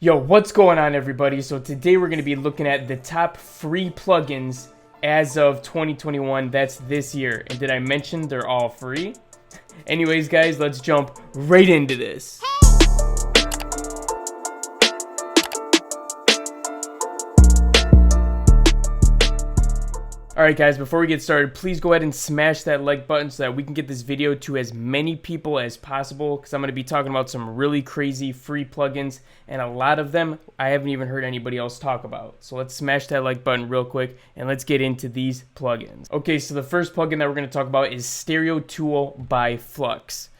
Yo, what's going on, everybody? So today we're going to be looking at the top free plugins as of 2021. That's this year. And did I mention they're all free? Anyways, guys, let's jump right into this. Alright guys, before we get started, please go ahead and smash that like button so that we can get this video to as many people as possible, because I'm going to be talking about some really crazy free plugins, and a lot of them I haven't even heard anybody else talk about. So let's smash that like button real quick, and let's get into these plugins. Okay, so the first plugin that we're going to talk about is Stereo Tool by Flux.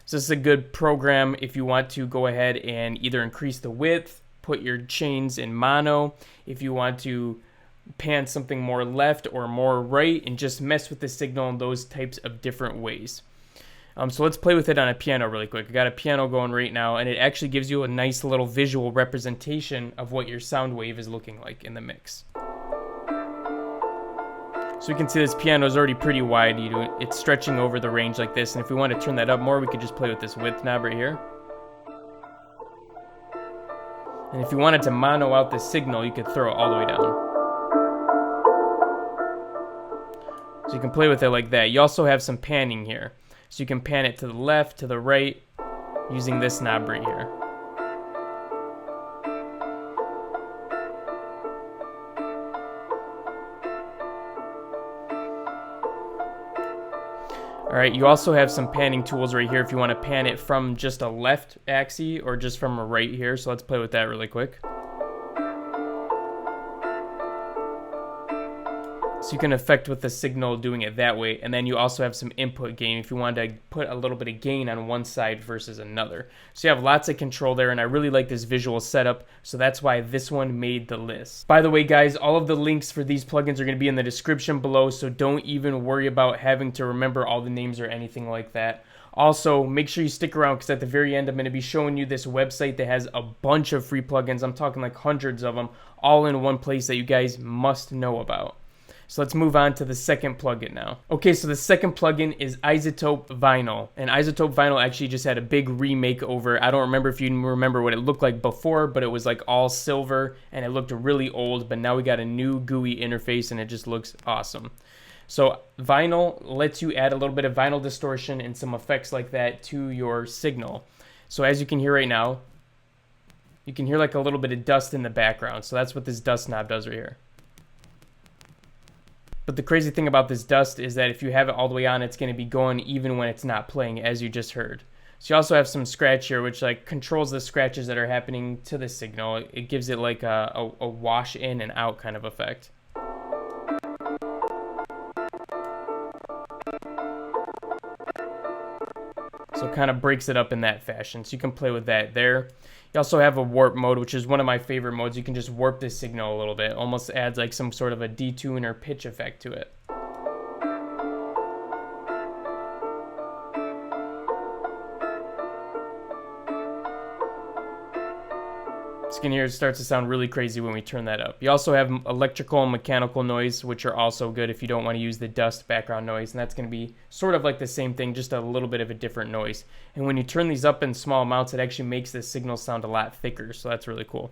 So this is a good program if you want to go ahead and either increase the width, put your chains in mono, if you want to pan something more left or more right, and just mess with the signal in those types of different ways. So let's play with it on a piano really quick. I got a piano going right now, and it actually gives you a nice little visual representation of what your sound wave is looking like in the mix. So you can see this piano is already pretty wide. It's stretching over the range like this, and if we want to turn that up more, we could just play with this width knob right here. And if you wanted to mono out the signal, you could throw it all the way down. So you can play with it like that. You also have some panning here. So you can pan it to the left, to the right, using this knob right here. Alright, you also have some panning tools right here if you want to pan it from just a left axis or just from a right here. So let's play with that really quick. So you can affect with the signal doing it that way, and then you also have some input gain if you wanted to put a little bit of gain on one side versus another. So you have lots of control there, and I really like this visual setup, so that's why this one made the list. By the way, guys, all of the links for these plugins are going to be in the description below, so don't even worry about having to remember all the names or anything like that. Also, make sure you stick around, because at the very end I'm going to be showing you this website that has a bunch of free plugins. I'm talking like hundreds of them, all in one place that you guys must know about. So let's move on to the second plugin now. Okay, so the second plugin is Isotope Vinyl. And Isotope Vinyl actually just had a big remake over. I don't remember if you remember what it looked like before, but it was like all silver and it looked really old. But now we got a new GUI interface and it just looks awesome. So Vinyl lets you add a little bit of vinyl distortion and some effects like that to your signal. So as you can hear right now, you can hear like a little bit of dust in the background. So that's what this dust knob does right here. But the crazy thing about this dust is that if you have it all the way on, it's going to be going even when it's not playing, as you just heard. So you also have some scratch here, which like controls the scratches that are happening to the signal. It gives it like a wash in and out kind of effect. So it kind of breaks it up in that fashion. So you can play with that there. You also have a warp mode, which is one of my favorite modes. You can just warp this signal a little bit. Almost adds like some sort of a detune or pitch effect to it. So you can hear it starts to sound really crazy when we turn that up. You also have electrical and mechanical noise, which are also good if you don't want to use the dust background noise. And that's going to be sort of like the same thing, just a little bit of a different noise. And when you turn these up in small amounts, it actually makes the signal sound a lot thicker. So that's really cool.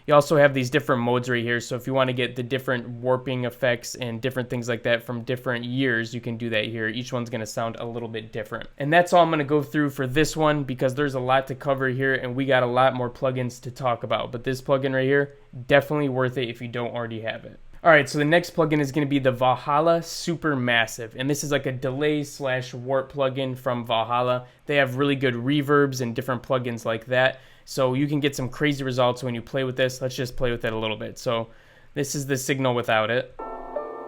You also have these different modes right here. So if you want to get the different warping effects and different things like that from different years, you can do that here. Each one's going to sound a little bit different. And that's all I'm going to go through for this one, because there's a lot to cover here and we got a lot more plugins to talk about. But this plugin right here, definitely worth it if you don't already have it. Alright, so the next plugin is going to be the Valhalla Supermassive, and this is like a delay / warp plugin from Valhalla. They have really good reverbs and different plugins like that, so you can get some crazy results when you play with this. Let's just play with it a little bit. So this is the signal without it,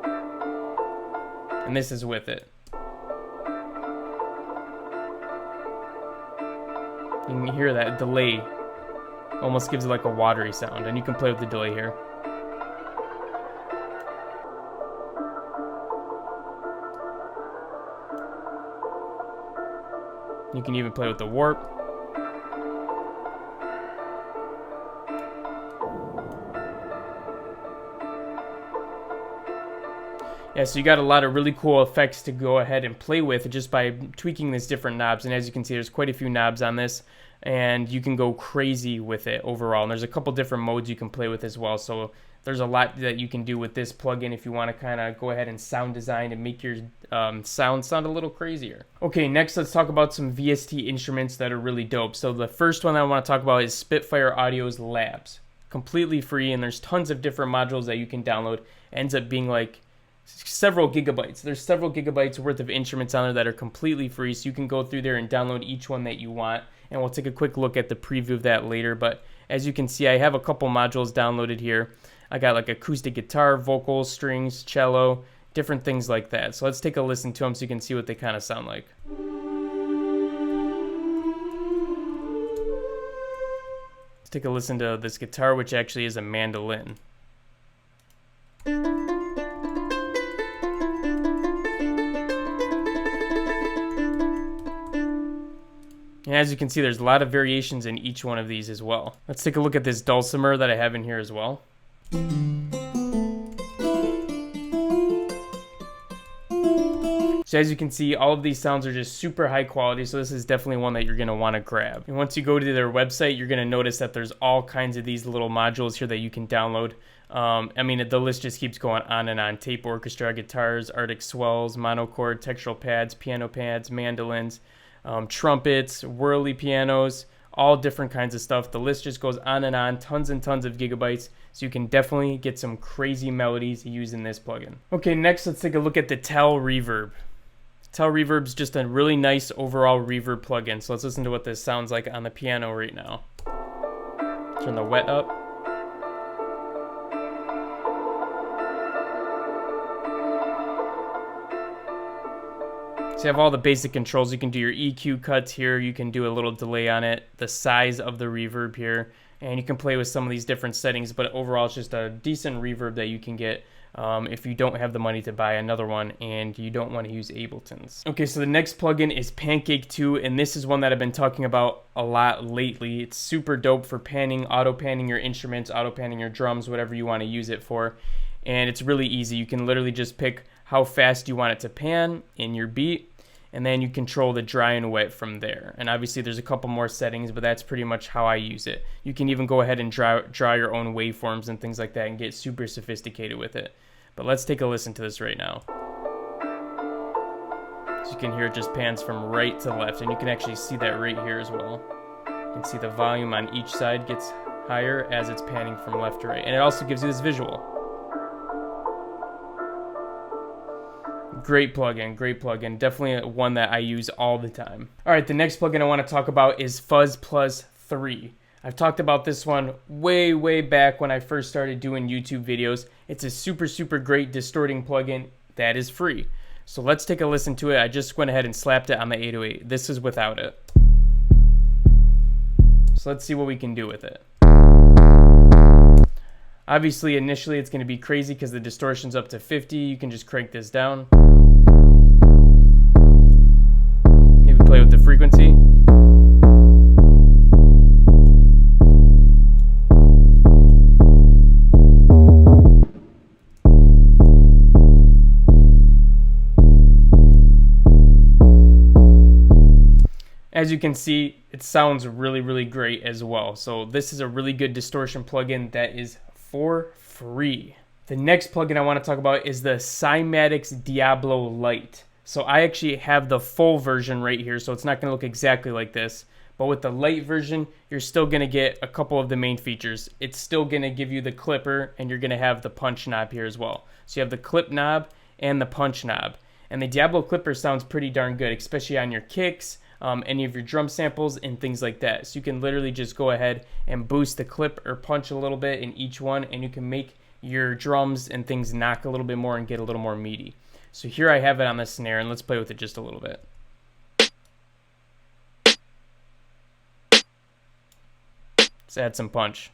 and this is with it. You can hear that delay, almost gives it like a watery sound, and you can play with the delay here. You can even play with the warp. Yeah, so you got a lot of really cool effects to go ahead and play with just by tweaking these different knobs. And as you can see, there's quite a few knobs on this, and you can go crazy with it overall. And there's a couple different modes you can play with as well. So there's a lot that you can do with this plugin if you want to kind of go ahead and sound design and make your sound a little crazier. Okay, next let's talk about some VST instruments that are really dope. So the first one I want to talk about is Spitfire Audio's Labs. Completely free, and there's tons of different modules that you can download. It ends up being like several gigabytes. There's several gigabytes worth of instruments on there that are completely free, so you can go through there and download each one that you want, and we'll take a quick look at the preview of that later. But as you can see, I have a couple modules downloaded here. I got like acoustic guitar, vocals, strings, cello, different things like that. So let's take a listen to them so you can see what they kind of sound like. Let's take a listen to this guitar, which actually is a mandolin. And as you can see, there's a lot of variations in each one of these as well. Let's take a look at this dulcimer that I have in here as well. So as you can see, all of these sounds are just super high quality, so this is definitely one that you're going to want to grab. And once you go to their website, you're going to notice that there's all kinds of these little modules here that you can download. I mean, the list just keeps going on and on. Tape orchestra, guitars, Arctic swells, monochord, textural pads, mandolins, trumpets, whirly pianos, all different kinds of stuff. The list just goes on and on, tons and tons of gigabytes, so you can definitely get some crazy melodies using this plugin. Okay, next let's take a look at the Tell Reverb. Tell Reverb's just a really nice overall reverb plugin, so let's listen to what this sounds like on the piano right now. Turn the wet up. So you have all the basic controls. You can do your EQ cuts here. You can do a little delay on it, the size of the reverb here, and you can play with some of these different settings, but overall it's just a decent reverb that you can get if you don't have the money to buy another one and you don't want to use Ableton's. Okay, so the next plugin is Pancake 2, and this is one that I've been talking about a lot lately. It's super dope for panning, auto-panning your instruments, auto-panning your drums, whatever you want to use it for. And it's really easy. You can literally just pick how fast you want it to pan in your beat, and then you control the dry and wet from there. And obviously there's a couple more settings, but that's pretty much how I use it. You can even go ahead and draw your own waveforms and things like that and get super sophisticated with it. But let's take a listen to this right now. So you can hear it just pans from right to left, and you can actually see that right here as well. You can see the volume on each side gets higher as it's panning from left to right. And it also gives you this visual. Great plugin, definitely one that I use all the time. All right, the next plugin I want to talk about is Fuzz Plus 3. I've talked about this one way back when I first started doing YouTube videos. It's a super great distorting plugin that is free. So let's take a listen to it. I just went ahead and slapped it on the 808. This is without it. So let's see what we can do with it. Obviously, initially it's going to be crazy because the distortion's up to 50. You can just crank this down. Maybe play with the frequency. As you can see, it sounds really great as well. So this is a really good distortion plugin that is for free. The next plugin I want to talk about is the Cymatics Diablo Lite. So I actually have the full version right here, so it's not going to look exactly like this. But with the Lite version, you're still going to get a couple of the main features. It's still going to give you the clipper, and you're going to have the punch knob here as well. So you have the clip knob and the punch knob. And the Diablo clipper sounds pretty darn good, especially on your kicks, any of your drum samples and things like that. So you can literally just go ahead and boost the clip or punch a little bit in each one, and you can make your drums and things knock a little bit more and get a little more meaty. So here I have it on the snare, and let's play with it just a little bit. Let's add some punch.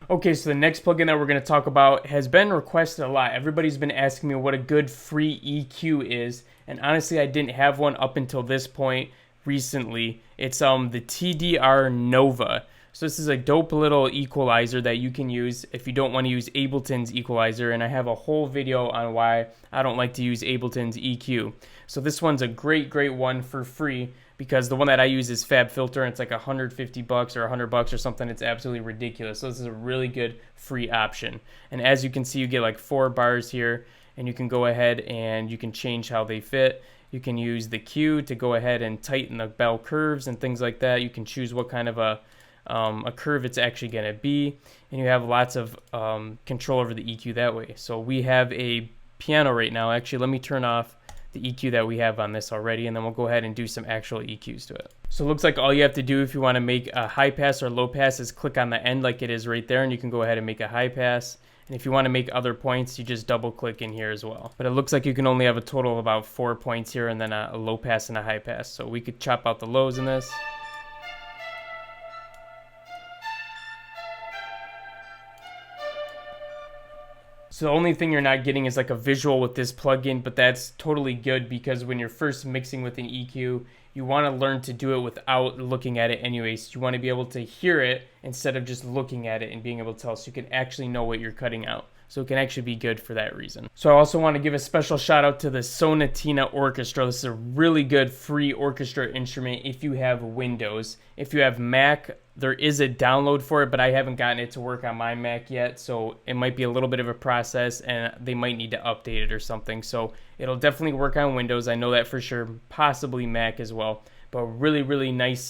Okay, so the next plugin that we're going to talk about has been requested a lot. Everybody's been asking me what a good free EQ is, and honestly I didn't have one up until this point recently. It's the TDR Nova. So this is a dope little equalizer that you can use if you don't want to use Ableton's equalizer, and I have a whole video on why I don't like to use Ableton's EQ. So this one's a great one for free, because the one that I use is FabFilter, and it's like $150 or $100 or something. It's absolutely ridiculous. So this is a really good free option. And as you can see, you get like 4 bars here, and you can go ahead and you can change how they fit. You can use the Q to go ahead and tighten the bell curves and things like that. You can choose what kind of a curve it's actually going to be, and you have lots of control over the EQ that way. So we have a piano right now. Actually, let me turn off the EQ that we have on this already, and then we'll go ahead and do some actual EQs to it. So it looks like all you have to do if you want to make a high pass or low pass is click on the end like it is right there, and you can go ahead and make a high pass. And if you want to make other points, you just double click in here as well. But it looks like you can only have a total of about 4 points here, and then a low pass and a high pass. So we could chop out the lows in this. So the only thing you're not getting is like a visual with this plugin, but that's totally good, because when you're first mixing with an EQ, you want to learn to do it without looking at it anyways. You want to be able to hear it instead of just looking at it and being able to tell, so you can actually know what you're cutting out. So it can actually be good for that reason. So I also want to give a special shout out to the Sonatina Orchestra. This is a really good free orchestra instrument if you have Windows. If you have Mac, there is a download for it, but I haven't gotten it to work on my Mac yet, so it might be a little bit of a process, and they might need to update it or something. So it'll definitely work on Windows, I know that for sure, possibly Mac as well. But really nice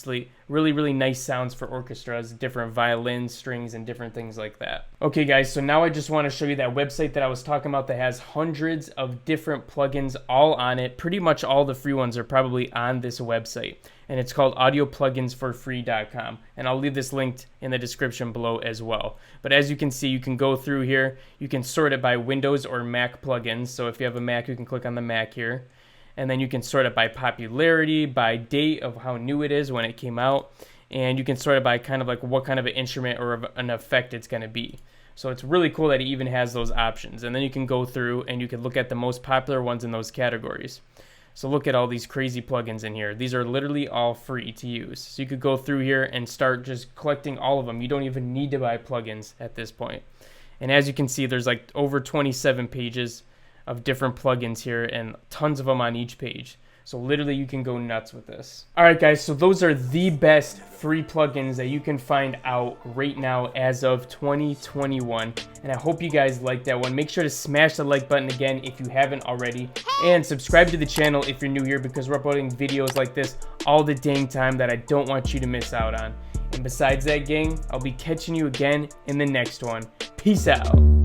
sounds for orchestras, different violins, strings, and different things like that. Okay guys, so now I just want to show you that website that I was talking about that has hundreds of different plugins all on it. Pretty much all the free ones are probably on this website, and it's called audiopluginsforfree.com, and I'll leave this linked in the description below as well. But as you can see, you can go through here, you can sort it by Windows or Mac plugins. So if you have a Mac, you can click on the Mac here. And then you can sort it by popularity, by date of how new it is, when it came out. And you can sort it by kind of like what kind of an instrument or an effect it's going to be. So it's really cool that it even has those options. And then you can go through and you can look at the most popular ones in those categories. So look at all these crazy plugins in here. These are literally all free to use. So you could go through here and start just collecting all of them. You don't even need to buy plugins at this point. And as you can see, there's like over 27 pages of different plugins here, and tons of them on each page. So literally you can go nuts with this. Alright guys, so those are the best free plugins that you can find out right now as of 2021. And I hope you guys liked that one. Make sure to smash the like button again if you haven't already. And subscribe to the channel if you're new here, because we're uploading videos like this all the dang time that I don't want you to miss out on. And besides that, gang, I'll be catching you again in the next one. Peace out.